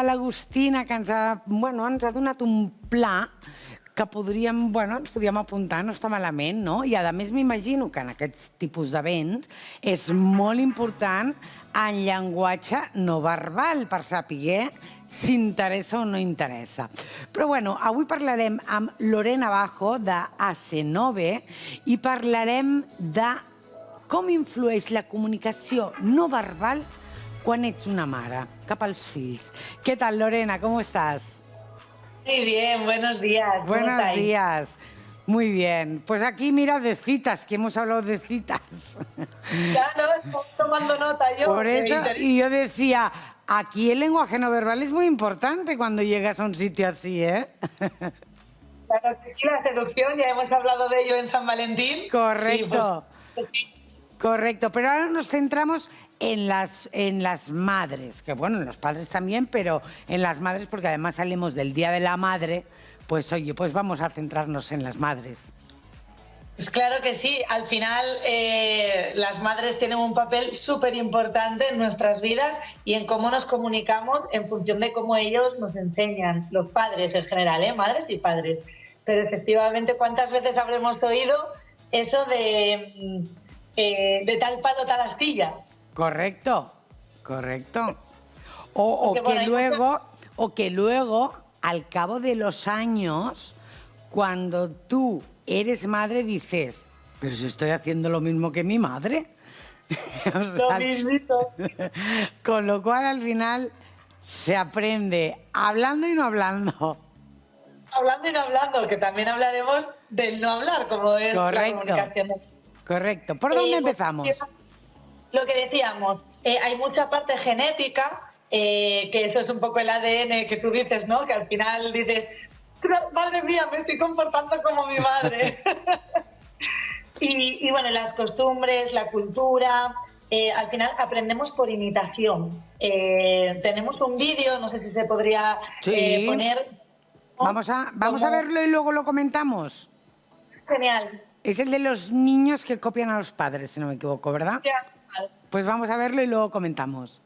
l'Agustina, que ens ha donat un pla que podríem, ens podíem apuntar, no està malament, no? I a més m'imagino que en aquests tipus d'events és molt important en llenguatge no verbal per saber si interessa o no interessa. Però avui parlarem amb Lorena Bajo d'AC9 i parlarem de com influeix la comunicació no verbal quan ets una mare, cap als fills. Què tal, Lorena? ¿Cómo estás? Muy bien, buenos días. Buenos días. Muy bien. Pues aquí, mira, de citas, que hemos hablado de citas. Ya, ¿no? Estoy tomando nota yo. Por eso, y yo decía, aquí el lenguaje no verbal es muy importante cuando llegas a un sitio así, ¿eh? Claro, sí, la seducción, ya hemos hablado de ello en San Valentín. Correcto. Y, correcto, pero ahora nos centramos en las madres, que en los padres también, pero en las madres, porque además salimos del Día de la Madre, pues oye, pues vamos a centrarnos en las madres. Pues claro que sí, al final las madres tienen un papel súper importante en nuestras vidas y en cómo nos comunicamos en función de cómo ellos nos enseñan, los padres en general, madres y padres. Pero efectivamente, ¿cuántas veces habremos oído eso de tal palo, tal astilla? Correcto, correcto. O que luego, al cabo de los años, cuando tú eres madre, dices, pero si estoy haciendo lo mismo que mi madre. Lo mismito. Con lo cual, al final, se aprende hablando y no hablando. Hablando y no hablando, que también hablaremos del no hablar, como es la comunicación. Correcto. ¿Por dónde empezamos? Lo que decíamos, hay mucha parte genética, que eso es un poco el ADN que tú dices, ¿no? Que al final dices, madre mía, me estoy comportando como mi madre. y las costumbres, la cultura, al final aprendemos por imitación. Tenemos un vídeo, no sé si se podría poner. Vamos a verlo y luego lo comentamos. Genial. Es el de los niños que copian a los padres, si no me equivoco, ¿verdad? Pues vamos a verlo y luego comentamos.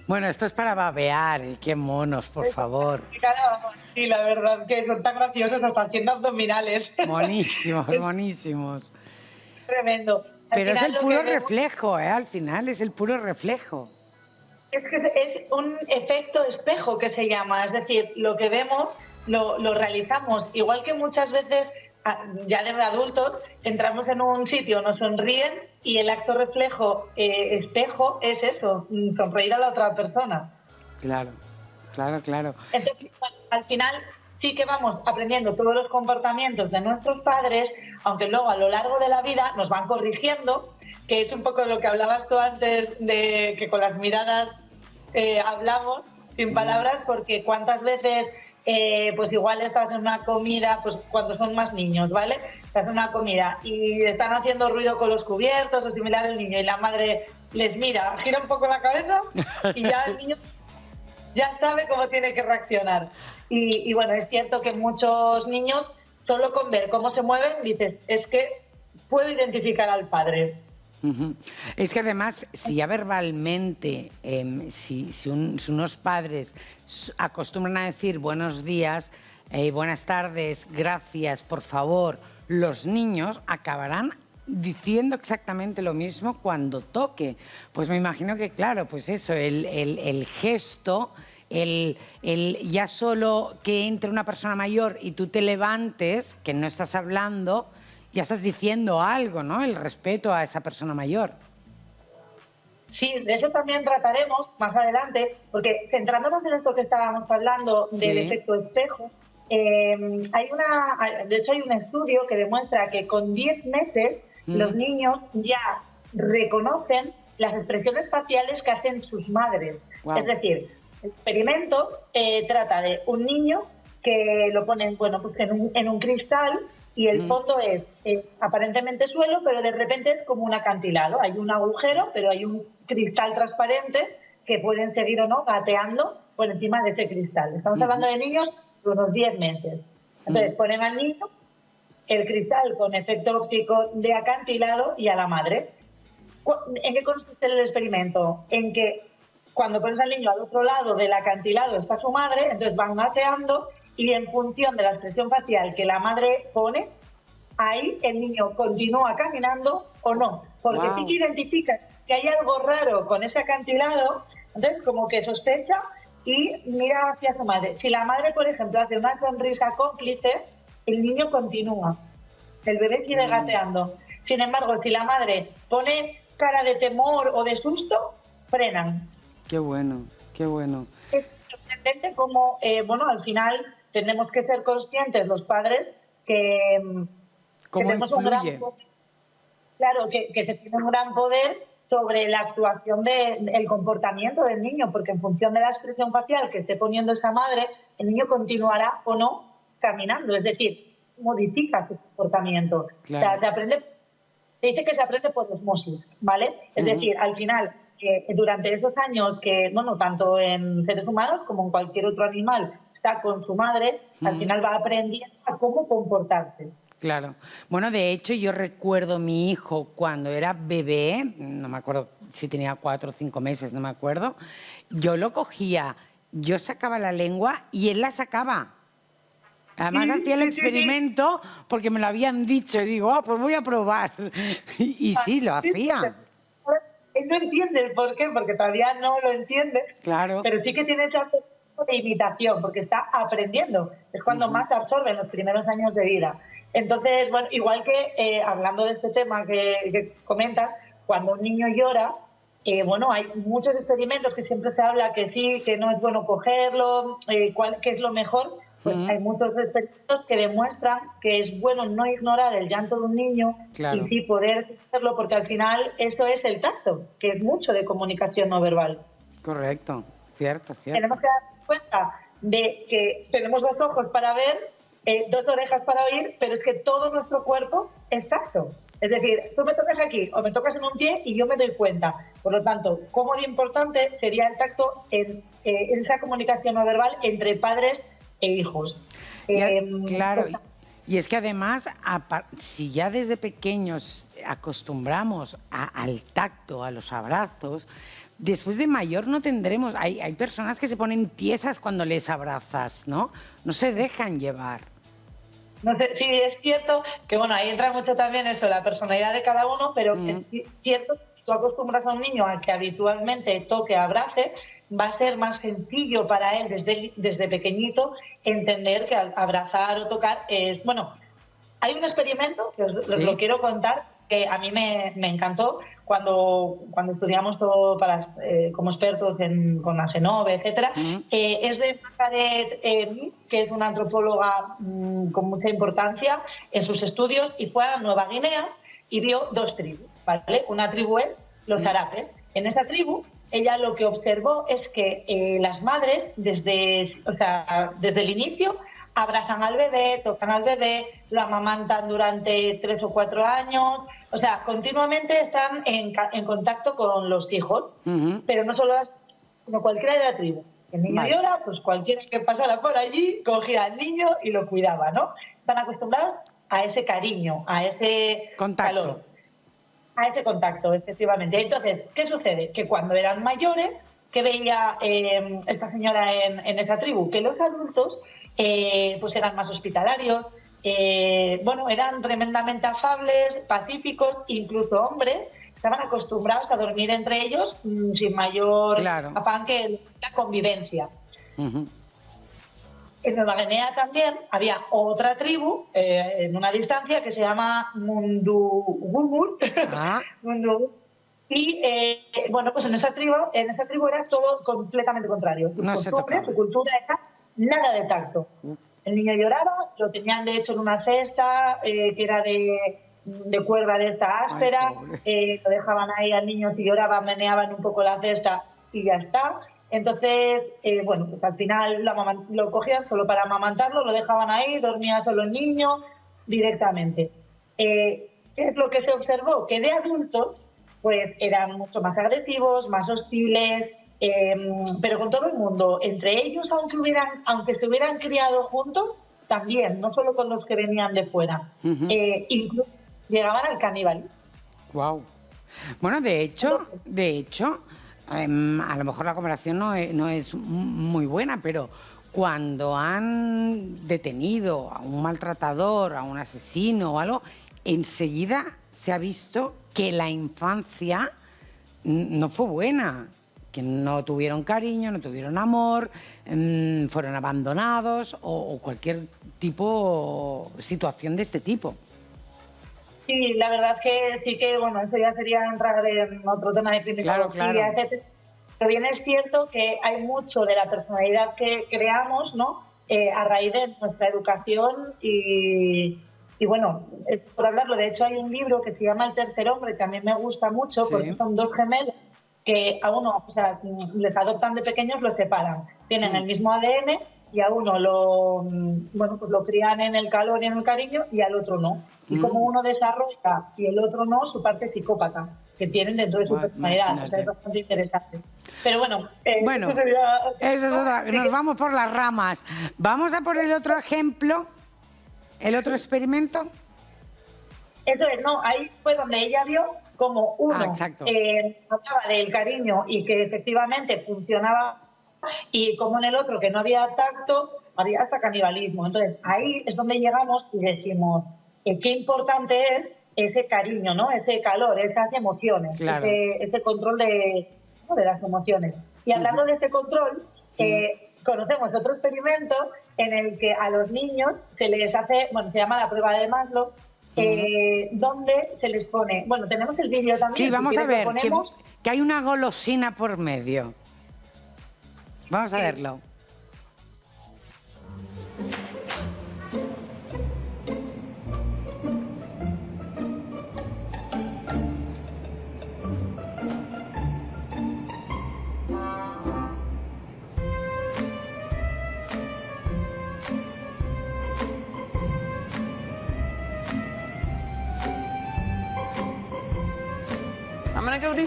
Bueno, esto es para babear, qué monos, por favor. Sí, la verdad que son tan graciosos, hasta haciendo abdominales. Buenísimos, buenísimos. Tremendo. Pero es el puro reflejo, al final es el puro reflejo. Es que es un efecto espejo que se llama, es decir, lo que vemos lo realizamos. Igual que muchas veces, ya de adultos, entramos en un sitio, nos sonríen y el acto reflejo espejo es eso, sonreír a la otra persona. Claro, claro, claro. Entonces, al final sí que vamos aprendiendo todos los comportamientos de nuestros padres, aunque luego a lo largo de la vida nos van corrigiendo, que es un poco de lo que hablabas tú antes, de que con las miradas hablamos sin palabras, porque cuántas veces pues igual estás en una comida, pues cuando son más niños, ¿vale? Estás en una comida y están haciendo ruido con los cubiertos o similar el niño y la madre les mira, gira un poco la cabeza y ya el niño ya sabe cómo tiene que reaccionar. Y bueno, es cierto que muchos niños, solo con ver cómo se mueven, dices, es que puedo identificar al padre. Es que además, si ya verbalmente, si unos padres acostumbran a decir buenos días, buenas tardes, gracias, por favor, los niños acabarán diciendo exactamente lo mismo cuando toque. Pues me imagino que, claro, pues eso, el gesto, ya solo que entre una persona mayor y tú te levantes, que no estás hablando, ya estás diciendo algo, ¿no? El respeto a esa persona mayor. Sí, de eso también trataremos más adelante, porque centrándonos en esto que estábamos hablando del efecto espejo, de hecho hay un estudio que demuestra que con 10 meses los niños ya reconocen las expresiones faciales que hacen sus madres. Wow. Es decir, el experimento trata de un niño que lo ponen, bueno, pues en un cristal y el fondo es aparentemente suelo, pero de repente es como un acantilado. Hay un agujero, pero hay un cristal transparente que pueden seguir o no gateando por encima de ese cristal. Estamos hablando de niños de unos 10 meses. Entonces ponen al niño el cristal con efecto óptico de acantilado y a la madre. ¿En qué consiste el experimento? En que cuando pones al niño al otro lado del acantilado está su madre, entonces van gateando y en función de la expresión facial que la madre pone, ahí el niño continúa caminando o no. Porque sí que identifica que hay algo raro con ese acantilado, entonces como que sospecha y mira hacia su madre. Si la madre, por ejemplo, hace una sonrisa cómplice, el niño continúa. El bebé sigue gateando. Sin embargo, si la madre pone cara de temor o de susto, frenan. Qué bueno, qué bueno. Es sorprendente como, bueno, al final tenemos que ser conscientes los padres que tenemos un gran poder, claro, que se tiene un gran poder sobre la actuación del comportamiento del niño, porque en función de la expresión facial que esté poniendo esa madre, el niño continuará o no caminando, es decir, modifica su comportamiento. Claro. O sea, se dice que se aprende por osmosis, ¿vale? Es decir, al final, durante esos años que, bueno, tanto en seres humanos como en cualquier otro animal, está con su madre, al final va aprendiendo a cómo comportarse. Claro. Bueno, de hecho, yo recuerdo a mi hijo cuando era bebé, no me acuerdo si tenía 4 o 5 meses, no me acuerdo, yo lo cogía, yo sacaba la lengua y él la sacaba. Además hacía el experimento porque me lo habían dicho y digo, pues voy a probar. Y sí, lo hacía. Él no entiende el por qué, porque todavía no lo entiende, claro. Pero sí que tiene ese aspecto de imitación, porque está aprendiendo. Es cuando más absorbe en los primeros años de vida. Entonces, bueno, igual que hablando de este tema que comentas, cuando un niño llora, bueno, hay muchos experimentos que siempre se habla que sí, que no es bueno cogerlo, qué es lo mejor. Pues hay muchos experimentos que demuestran que es bueno no ignorar el llanto de un niño y sí poder hacerlo, porque al final eso es el tacto, que es mucho de comunicación no verbal. Correcto, cierto. Tenemos que darnos cuenta de que tenemos 2 ojos para ver, 2 orejas para oír, pero es que todo nuestro cuerpo es tacto. Es decir, tú me tocas aquí o me tocas en un pie y yo me doy cuenta. Por lo tanto, cómo de importante sería el tacto en esa comunicación no verbal entre padres e hijos. Claro, y es que además, si ya desde pequeños acostumbramos al tacto, a los abrazos, después de mayor no tendremos... Hay personas que se ponen tiesas cuando les abrazas, ¿no? No se dejan llevar. No sé, sí, es cierto que, bueno, ahí entra mucho también eso, la personalidad de cada uno, pero es cierto que tú acostumbras a un niño a que habitualmente toque, abrace, va a ser más sencillo para él desde pequeñito entender que abrazar o tocar es... Bueno, hay un experimento que os lo quiero contar, que a mí me encantó cuando estudiamos todo como expertos con la SENOVE, etcétera. Es de Margaret Mead, que es una antropóloga con mucha importancia en sus estudios, y fue a Nueva Guinea y vio 2 tribus, ¿vale? Una tribu es los Arapes. En esa tribu ella lo que observó es que las madres, desde el inicio, abrazan al bebé, tocan al bebé, lo amamantan durante 3 o 4 años, o sea, continuamente están en contacto con los hijos, pero no solo sino cualquiera de la tribu. El niño llora, pues cualquiera que pasara por allí cogía al niño y lo cuidaba, ¿no? Están acostumbrados a ese cariño, a ese calor, a ese contacto, efectivamente. Entonces, ¿qué sucede? Que cuando eran mayores, ¿qué veía esta señora en esa tribu? Que los adultos pues eran más hospitalarios, eran tremendamente afables, pacíficos, incluso hombres, estaban acostumbrados a dormir entre ellos sin mayor afán que la convivencia. En Nueva Guinea también había otra tribu en una distancia que se llama Mundugumur. Y pues en esa tribu era todo completamente contrario. Su cultura era nada de tacto. El niño lloraba, lo tenían de hecho en una cesta que era de cuerda de esta áspera, lo dejaban ahí al niño, si lloraba meneaban un poco la cesta y ya está. Entonces, pues al final lo cogían solo para amamantarlo, lo dejaban ahí, dormía solo el niño directamente. ¿Qué es lo que se observó? Que de adultos pues eran mucho más agresivos, más hostiles, pero con todo el mundo. Entre ellos, aunque se hubieran criado juntos, también, no solo con los que venían de fuera. Incluso llegaban al caníbal. Wow. Bueno, de hecho, a lo mejor la comparación no es muy buena, pero cuando han detenido a un maltratador, a un asesino o algo, enseguida se ha visto que la infancia no fue buena, que no tuvieron cariño, no tuvieron amor, fueron abandonados o cualquier situación de este tipo. Sí, la verdad es que sí que, eso ya sería entrar en otro tema de criminología, etc. Pero bien es cierto que hay mucho de la personalidad que creamos, ¿no? A raíz de nuestra educación y por hablarlo, de hecho hay un libro que se llama El tercer hombre, que a mí me gusta mucho porque son dos gemelos que a uno, les adoptan de pequeños, los separan. Tienen el mismo ADN y a uno lo crían en el calor y en el cariño y al otro no. Y como uno desarrolla y el otro no, su parte psicópata que tienen dentro de su personalidad. O sea, es bastante interesante. Pero eso es otra. Nos vamos por las ramas. Vamos a por el otro ejemplo, el otro experimento. Eso es, ahí fue donde ella vio como uno hablaba del cariño y que efectivamente funcionaba, y como en el otro, que no había tacto, había hasta canibalismo. Entonces ahí es donde llegamos y decimos qué importante es ese cariño, ¿no? Ese calor, esas emociones, ese control de las emociones. Y hablando de ese control, conocemos otro experimento en el que a los niños se les hace, se llama la prueba de Maslow, donde se les pone, tenemos el vídeo también. Sí, vamos a ver, que hay una golosina por medio. Vamos a verlo.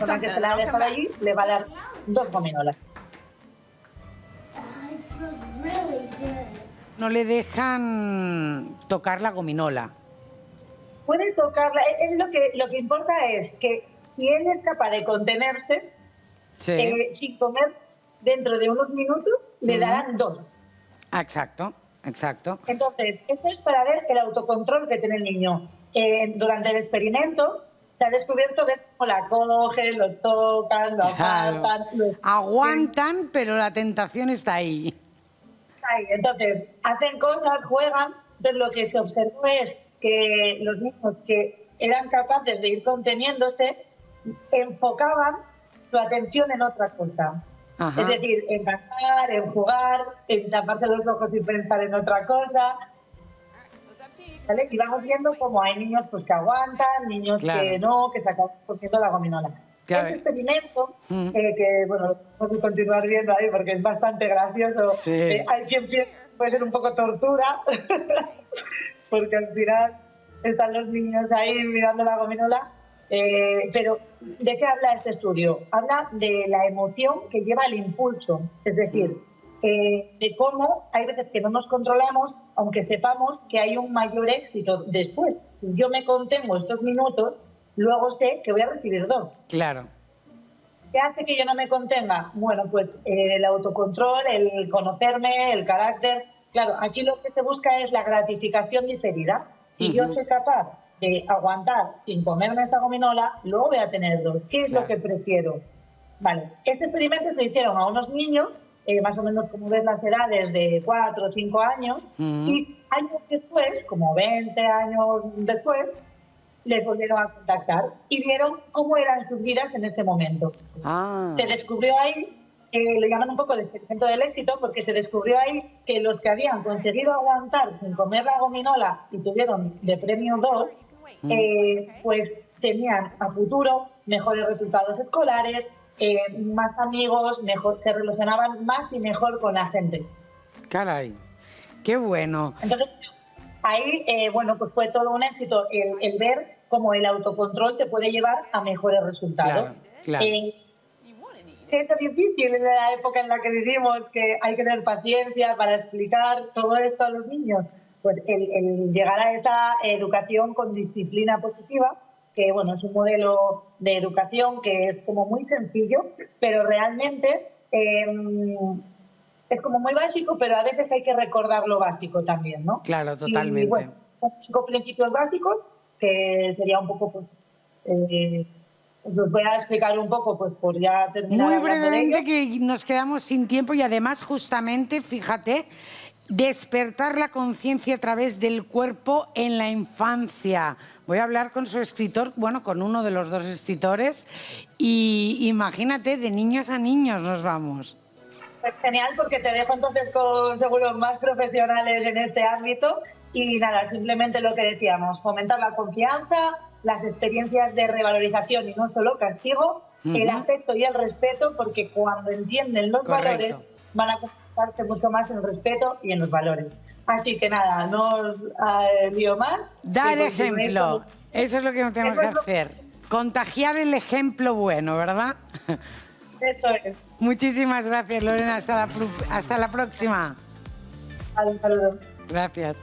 Con que se la deja allí, le va a dar 2 gominolas. No le dejan tocar la gominola. Puede tocarla. Lo que importa es que si él es capaz de contenerse, sin comer, dentro de unos minutos, le darán 2. Exacto. Entonces, esto es para ver el autocontrol que tiene el niño. Durante el experimento se ha descubierto que la cogen, lo tocan, lo apartan... Aguantan, pero la tentación está ahí. Entonces, hacen cosas, juegan. Entonces, lo que se observó es que los niños que eran capaces de ir conteniéndose enfocaban su atención en otra cosa. Es decir, en cantar, en jugar, en taparse los ojos y pensar en otra cosa. ¿Vale? Y vamos viendo cómo hay niños que aguantan, niños que no, que se acaban cogiendo la gominola. Claro. Este experimento, que bueno, vamos a continuar viendo ahí porque es bastante gracioso. Sí. Hay quien piensa que puede ser un poco tortura, porque al final están los niños ahí mirando la gominola. Pero, ¿de qué habla este estudio? Habla de la emoción que lleva el impulso. Es decir, de cómo hay veces que no nos controlamos, aunque sepamos que hay un mayor éxito después. Si yo me contengo estos minutos, luego sé que voy a recibir 2. Claro. ¿Qué hace que yo no me contenga? Bueno, pues el autocontrol, el conocerme, el carácter. Claro, aquí lo que se busca es la gratificación diferida. Si yo soy capaz de aguantar sin comerme esta gominola, luego voy a tener 2. ¿Qué es lo que prefiero? Vale, este experimento se hicieron a unos niños, más o menos como ves las edades de 4 o 5 años, y años después, como 20 años después, les volvieron a contactar y vieron cómo eran sus vidas en ese momento. Se descubrió ahí, lo llaman un poco el experimento del éxito, porque se descubrió ahí que los que habían conseguido aguantar sin comer la gominola y tuvieron de premio 2, pues tenían a futuro mejores resultados escolares, más amigos, mejor, se relacionaban más y mejor con la gente. Caray, qué bueno. Entonces, ahí, bueno, pues fue todo un éxito el ver cómo el autocontrol te puede llevar a mejores resultados. Claro. Es difícil en la época en la que vivimos, que hay que tener paciencia para explicar todo esto a los niños. Pues el llegar a esa educación con disciplina positiva, que bueno, es un modelo de educación que es como muy sencillo, pero realmente es como muy básico, pero a veces hay que recordar lo básico también, ¿no? Claro, totalmente. Y bueno, son 5 principios básicos, que sería un poco, pues, os voy a explicar un poco, pues, por ya terminar. Muy hablando de brevemente, ello. que nos quedamos sin tiempo y además, justamente, fíjate, despertar la conciencia a través del cuerpo en la infancia. Voy a hablar con su escritor, bueno, con uno de los 2 escritores, y imagínate, de niños a niños nos vamos. Pues genial, porque te dejo entonces con seguro más profesionales en este ámbito. Y nada, simplemente lo que decíamos, fomentar la confianza, las experiencias de revalorización y no solo castigo, el afecto y el respeto, porque cuando entienden los valores van a concentrarse mucho más en el respeto y en los valores. Así que nada, no os lío más. Dar ejemplo, eso es lo que tenemos que hacer. Contagiar el ejemplo bueno, ¿verdad? Eso es. Muchísimas gracias, Lorena. Hasta la próxima. Un saludo. Gracias.